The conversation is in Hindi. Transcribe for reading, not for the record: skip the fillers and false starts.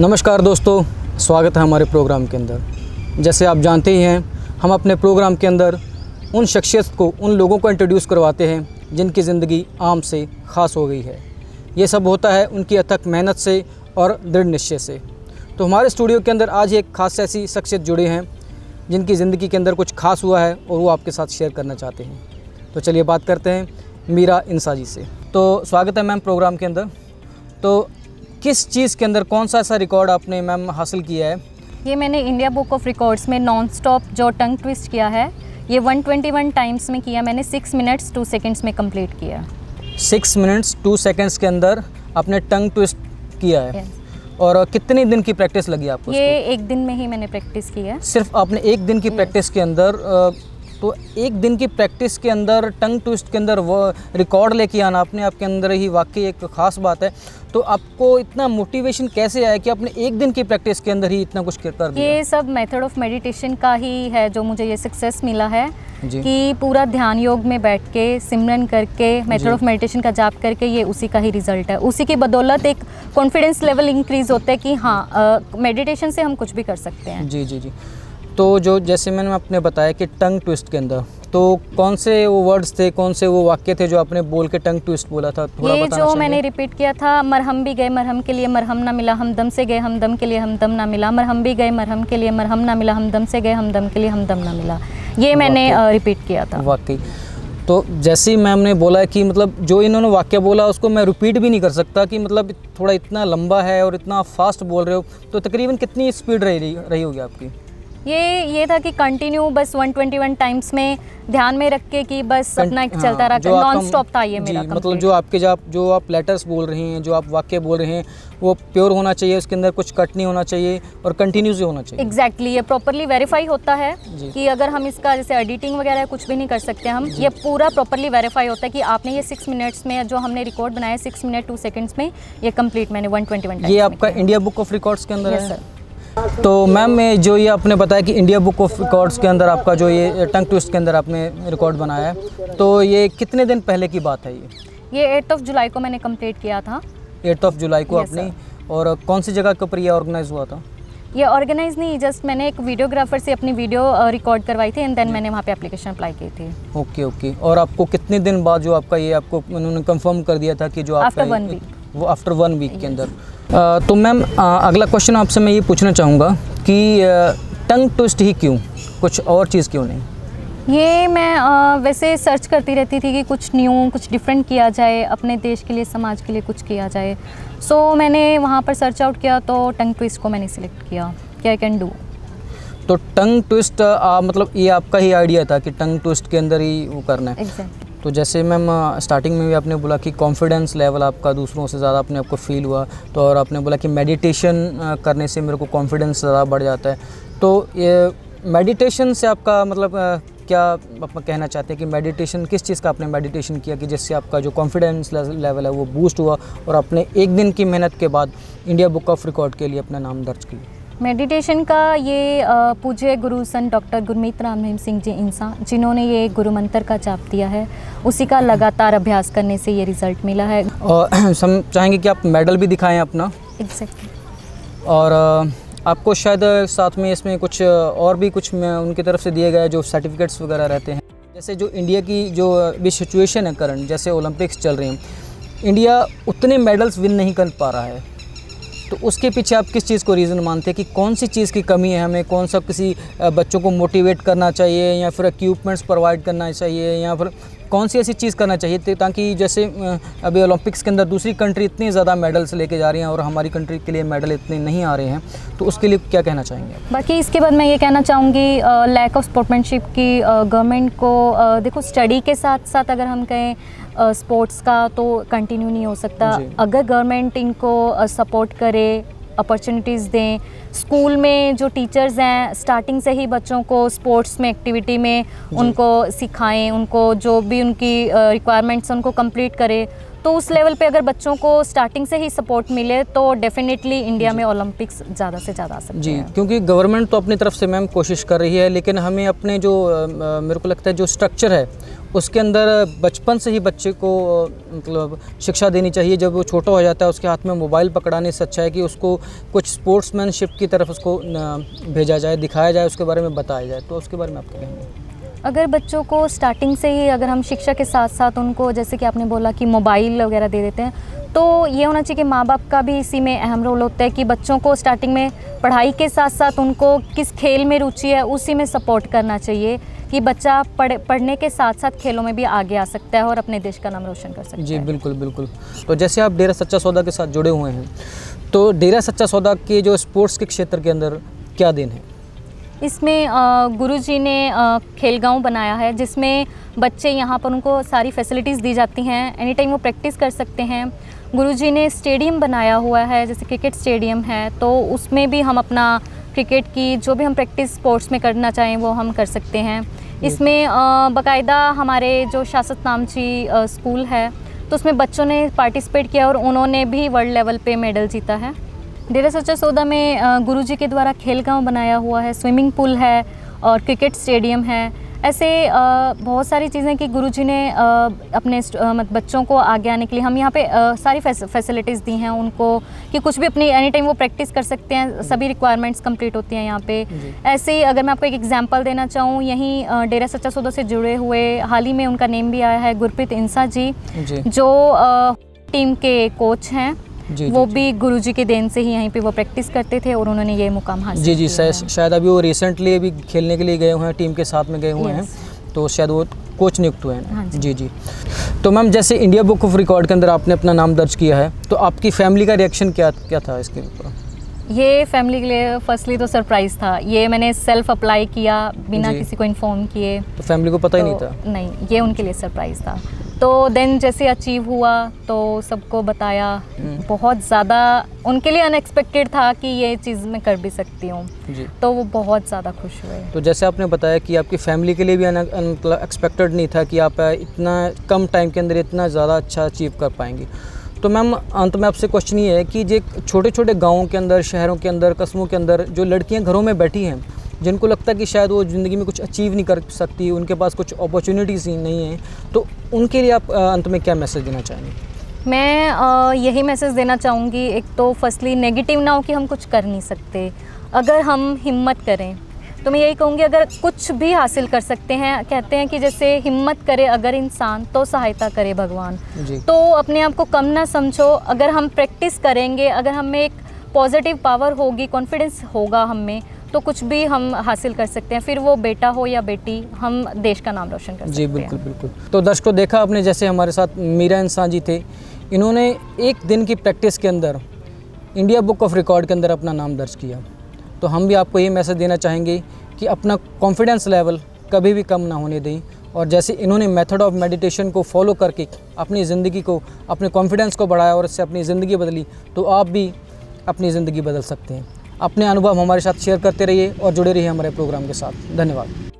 नमस्कार दोस्तों, स्वागत है हमारे प्रोग्राम के अंदर। जैसे आप जानते ही हैं, हम अपने प्रोग्राम के अंदर उन शख्सियत को, उन लोगों को इंट्रोड्यूस करवाते हैं जिनकी ज़िंदगी आम से ख़ास हो गई है। ये सब होता है उनकी अथक मेहनत से और दृढ़ निश्चय से। तो हमारे स्टूडियो के अंदर आज एक ख़ास ऐसी शख्सियत जुड़े हैं जिनकी ज़िंदगी के अंदर कुछ ख़ास हुआ है और वो आपके साथ शेयर करना चाहते हैं। तो चलिए बात करते हैं मीरा इंसाजी से। तो स्वागत है मैम प्रोग्राम के अंदर। तो किस चीज़ के अंदर, कौन सा ऐसा रिकॉर्ड आपने मैम हासिल किया है? ये मैंने इंडिया बुक ऑफ रिकॉर्ड्स में नॉन स्टॉप जो टंग ट्विस्ट किया है, ये 121 टाइम्स में किया मैंने। 6 मिनट्स 2 सेकंड्स में कंप्लीट किया। 6 मिनट्स 2 सेकंड्स के अंदर आपने टंग ट्विस्ट किया है। और कितने दिन की प्रैक्टिस लगी आपको? ये एक दिन में ही मैंने प्रैक्टिस की है। सिर्फ आपने एक दिन की प्रैक्टिस के अंदर तो एक दिन की प्रैक्टिस के अंदर टंग ट्विस्ट के अंदर वो रिकॉर्ड लेके आना अपने आप के अंदर ही वाकई एक ख़ास बात है। तो आपको इतना मोटिवेशन कैसे आया कि आपने एक दिन की प्रैक्टिस के अंदर ही इतना कुछ कर दिया? ये सब मेथड ऑफ मेडिटेशन का ही है जो मुझे ये सक्सेस मिला है कि पूरा ध्यान योग में बैठ के सिमरन करके मेथड ऑफ मेडिटेशन का जाप करके ये उसी का ही रिजल्ट है। उसी की बदौलत एक कॉन्फिडेंस लेवल इंक्रीज़ होता है कि हाँ, मेडिटेशन से हम कुछ भी कर सकते हैं। जी जी जी। तो जो जैसे मैंने आपने बताया कि टंग ट्विस्ट के अंदर, तो कौन से वो वर्ड्स थे, कौन से वो वाक्य थे जो आपने बोल के टंग ट्विस्ट बोला था? थोड़ा ये बताना जो मैंने रिपीट किया था, मरहम भी गए मरहम के लिए मरहम ना मिला, हमदम से गए हमदम के लिए हमदम ना मिला, मरहम भी गए मरहम के लिए मरहम ना मिला, हमदम से गए हमदम के लिए हमदम ना मिला। ये मैंने रिपीट किया था। वाकई। तो जैसे ही मैम ने बोला कि मतलब जो इन्होंने वाक्य बोला उसको मैं रिपीट भी नहीं कर सकता कि मतलब थोड़ा इतना लंबा है और इतना फास्ट बोल रहे हो, तो तकरीबन कितनी स्पीड रही होगी आपकी? ये था कि कंटिन्यू बस 121 टाइम्स में ध्यान में रख के कि बस अपना एक चलता रहा, नॉन स्टॉप था ये मेरा। मतलब जो आप लेटर्स बोल रहे हैं, जो आप वाक्य बोल रहे हैं, वो प्योर होना चाहिए, उसके अंदर कुछ कट नहीं होना चाहिए और कंटिन्यूस होना चाहिए। एग्जैक्टली, ये प्रॉपरली वेरीफाई होता है कि अगर हम इसका जैसे एडिटिंग वगैरह कुछ भी नहीं कर सकते हम, ये पूरा प्रॉपरली वेरीफाई होता है कि आपने ये 6 मिनट्स में जो हमने रिकॉर्ड बनाया 6 मिनट 2 सेकंड्स में ये कंप्लीट मैंने 121 ये आपका इंडिया बुक ऑफ रिकॉर्ड्स के अंदर है? तो मैम मैं जो ये आपने बताया कि इंडिया बुक ऑफ रिकॉर्ड्स के अंदर आपका जो ये टंग ट्विस्ट के अंदर आपने रिकॉर्ड बनाया है, तो ये कितने दिन पहले की बात है? ये 8 जुलाई को मैंने कंप्लीट किया था। 8 जुलाई को आपने? और कौन सी जगह के ऊपर ये ऑर्गेनाइज हुआ था? ये ऑर्गेनाइज नहीं, जस्ट मैंने एक वीडियोग्राफर से अपनी वीडियो रिकॉर्ड करवाई थी एंड देन मैंने वहाँ पे एप्लीकेशन अप्लाई की थी। ओके। और आपको कितने दिन बाद जो आपका ये आपको उन्होंने कंफर्म कर दिया था कि जो आफ्टर 1 वीक? वो आफ्टर 1 वीक के अंदर। तो मैम अगला क्वेश्चन आपसे मैं ये पूछना चाहूँगा कि टंग ट्विस्ट ही क्यों, कुछ और चीज़ क्यों नहीं? ये मैं वैसे सर्च करती रहती थी कि कुछ न्यू, कुछ डिफरेंट किया जाए, अपने देश के लिए, समाज के लिए कुछ किया जाए। सो मैंने वहाँ पर सर्च आउट किया तो टंग ट्विस्ट को मैंने सिलेक्ट किया कि आई कैन डू। तो टंग ट्विस्ट मतलब ये आपका ही आइडिया था कि टंग ट्विस्ट के अंदर ही वो करना है? एग्जैक्टली। तो जैसे मैम स्टार्टिंग में भी आपने बोला कि कॉन्फिडेंस लेवल आपका दूसरों से ज़्यादा अपने आपको फील हुआ, तो और आपने बोला कि मेडिटेशन करने से मेरे को कॉन्फिडेंस ज़्यादा बढ़ जाता है। तो ये मेडिटेशन से आपका मतलब क्या आप कहना चाहते हैं कि मेडिटेशन, किस चीज़ का आपने मेडिटेशन किया कि जिससे आपका जो कॉन्फिडेंस लेवल है वो बूस्ट हुआ और आपने एक दिन की मेहनत के बाद इंडिया बुक ऑफ रिकॉर्ड के लिए अपना नाम दर्ज किया? मेडिटेशन का ये पूज्य गुरु संत डॉक्टर गुरमीत राम रहीम सिंह जी इंसा, जिन्होंने ये गुरु मंत्र का जाप दिया है, उसी का लगातार अभ्यास करने से ये रिज़ल्ट मिला है। और हम चाहेंगे कि आप मेडल भी दिखाएं अपना। एग्जैक्टली। और आपको शायद साथ में इसमें कुछ और भी कुछ उनकी तरफ से दिए गए जो सर्टिफिकेट्स वगैरह रहते हैं। जैसे जो इंडिया की जो भी सिचुएशन है करंट, जैसे ओलंपिक्स चल रहे हैं, इंडिया उतने मेडल्स विन नहीं कर पा रहा है, तो उसके पीछे आप किस चीज़ को रीज़न मानते हैं कि कौन सी चीज़ की कमी है? हमें कौन सा किसी बच्चों को मोटिवेट करना चाहिए या फिर इक्विपमेंट्स प्रोवाइड करना चाहिए या फिर कौन सी ऐसी चीज़ करना चाहिए ताकि जैसे अभी ओलंपिक्स के अंदर दूसरी कंट्री इतनी ज़्यादा मेडल्स लेके जा रही हैं और हमारी कंट्री के लिए मेडल इतने नहीं आ रहे हैं, तो उसके लिए क्या कहना चाहेंगे? बाकी इसके बाद मैं ये कहना चाहूँगी लैक ऑफ स्पोर्ट्समैनशिप की गवर्नमेंट को देखो, स्टडी के साथ साथ अगर हम कहें स्पोर्ट्स का तो कंटिन्यू नहीं हो सकता। अगर गवर्नमेंट इनको सपोर्ट करे, अपॉर्चुनिटीज़ दें, स्कूल में जो टीचर्स हैं स्टार्टिंग से ही बच्चों को स्पोर्ट्स में, एक्टिविटी में उनको सिखाएं, उनको जो भी उनकी रिक्वायरमेंट्स उनको कंप्लीट करें, तो उस लेवल पे अगर बच्चों को स्टार्टिंग से ही सपोर्ट मिले तो डेफिनेटली इंडिया में ओलंपिक्स ज़्यादा से ज़्यादा आ सकते जी, हैं। क्योंकि गवर्नमेंट तो अपनी तरफ से मैम कोशिश कर रही है, लेकिन हमें अपने जो मेरे को लगता है जो स्ट्रक्चर है उसके अंदर बचपन से ही बच्चे को मतलब शिक्षा देनी चाहिए। जब वो छोटा हो जाता है उसके हाथ में मोबाइल पकड़ाने से अच्छा है कि उसको कुछ स्पोर्ट्समैनशिप की तरफ उसको भेजा जाए, दिखाया जाए, उसके बारे में बताया जाए। तो उसके बारे में आप क्या कहेंगे? अगर बच्चों को स्टार्टिंग से ही अगर हम शिक्षा के साथ साथ उनको, जैसे कि आपने बोला कि मोबाइल वगैरह दे देते हैं, तो ये होना चाहिए कि माँ बाप का भी इसी में अहम रोल होता है कि बच्चों को स्टार्टिंग में पढ़ाई के साथ साथ उनको किस खेल में रुचि है उसी में सपोर्ट करना चाहिए कि बच्चा पढ़ने के साथ साथ खेलों में भी आगे आ सकता है और अपने देश का नाम रोशन कर सकता है। जी बिल्कुल बिल्कुल। तो जैसे आप डेरा सच्चा सौदा के साथ जुड़े हुए हैं, तो डेरा सच्चा सौदा के जो स्पोर्ट्स के क्षेत्र के अंदर क्या देन है? इसमें गुरुजी ने खेल गांव बनाया है जिसमें बच्चे यहाँ पर उनको सारी फैसिलिटीज़ दी जाती हैं, एनी टाइम वो प्रैक्टिस कर सकते हैं। गुरुजी ने स्टेडियम बनाया हुआ है, जैसे क्रिकेट स्टेडियम है, तो उसमें भी हम अपना क्रिकेट की जो भी हम प्रैक्टिस स्पोर्ट्स में करना चाहें वो हम कर सकते हैं। इसमें बाकायदा हमारे जो शासत नामची स्कूल है तो उसमें बच्चों ने पार्टिसिपेट किया और उन्होंने भी वर्ल्ड लेवल पे मेडल जीता है। डेरा सच्चा सौदा में गुरुजी के द्वारा खेल गांव बनाया हुआ है, स्विमिंग पूल है और क्रिकेट स्टेडियम है। ऐसे बहुत सारी चीज़ें कि गुरुजी ने अपने बच्चों को आगे आने के लिए हम यहाँ पे सारी फैसिलिटीज़ दी हैं उनको कि कुछ भी अपनी एनी टाइम वो प्रैक्टिस कर सकते हैं, सभी रिक्वायरमेंट्स कंप्लीट होती हैं यहाँ पे। ऐसे ही अगर मैं आपको एक एग्जांपल देना चाहूँ, यहीं डेरा सच्चा सौदा से जुड़े हुए हाल ही में उनका नेम भी आया है गुरप्रीत इंसा जी, जो टीम के कोच हैं। वो भी गुरुजी के देन से ही यहीं पे वो प्रैक्टिस करते थे और उन्होंने ये मुकाम हासिल किया। जी, शायद अभी वो रिसेंटली अभी खेलने के लिए गए हुए हैं, टीम के साथ में गए हुए हैं, तो शायद वो कोच नियुक्त हुए हैं। जी। तो मैम जैसे इंडिया बुक ऑफ रिकॉर्ड के अंदर आपने अपना नाम दर्ज किया है, तो आपकी फैमिली का रिएक्शन क्या था इसके ऊपर? ये फैमिली के लिए फर्स्टली तो सरप्राइज़ था। ये मैंने सेल्फ अप्लाई किया बिना किसी को इन्फॉर्म किए, तो फैमिली को पता ही नहीं था? नहीं, ये उनके लिए सरप्राइज़ था। तो देन जैसे अचीव हुआ तो सबको बताया, बहुत ज़्यादा उनके लिए अनएक्सपेक्टेड था कि ये चीज़ मैं कर भी सकती हूँ, तो वो बहुत ज़्यादा खुश हुए। तो जैसे आपने बताया कि आपकी फैमिली के लिए भी अनएक्सपेक्टेड नहीं था कि आप इतना कम टाइम के अंदर इतना ज़्यादा अच्छा अचीव कर पाएंगी। तो मैम अंत में आपसे क्वेश्चन ये है कि जो छोटे छोटे गाँवों के अंदर, शहरों के अंदर, कस्बों के अंदर जो लड़कियाँ घरों में बैठी हैं, जिनको लगता है कि शायद वो ज़िंदगी में कुछ अचीव नहीं कर सकती, उनके पास कुछ अपॉर्चुनिटीज़ ही नहीं हैं, तो उनके लिए आप अंत में क्या मैसेज देना चाहेंगे? मैं यही मैसेज देना चाहूँगी, एक तो फर्स्टली नेगेटिव ना हो कि हम कुछ कर नहीं सकते। अगर हम हिम्मत करें तो मैं यही कहूँगी, अगर कुछ भी हासिल कर सकते हैं, कहते हैं कि जैसे हिम्मत करे अगर इंसान तो सहायता करे भगवान। तो अपने आप को कम ना समझो, अगर हम प्रैक्टिस करेंगे, अगर हमें एक पॉजिटिव पावर होगी, कॉन्फिडेंस होगा हम में, तो कुछ भी हम हासिल कर सकते हैं। फिर वो बेटा हो या बेटी, हम देश का नाम रोशन कर सकते हैं। जी बिल्कुल। तो दर्शकों, देखा आपने जैसे हमारे साथ मीरा इंसान जी थे, इन्होंने एक दिन की प्रैक्टिस के अंदर इंडिया बुक ऑफ रिकॉर्ड के अंदर अपना नाम दर्ज किया। तो हम भी आपको ये मैसेज देना चाहेंगे कि अपना कॉन्फिडेंस लेवल कभी भी कम ना होने दें, और जैसे इन्होंने मेथड ऑफ मेडिटेशन को फॉलो करके अपनी ज़िंदगी को, अपने कॉन्फिडेंस को बढ़ाया और इससे अपनी ज़िंदगी बदली, तो आप भी अपनी ज़िंदगी बदल सकते हैं। अपने अनुभव हमारे साथ शेयर करते रहिए और जुड़े रहिए हमारे प्रोग्राम के साथ। धन्यवाद।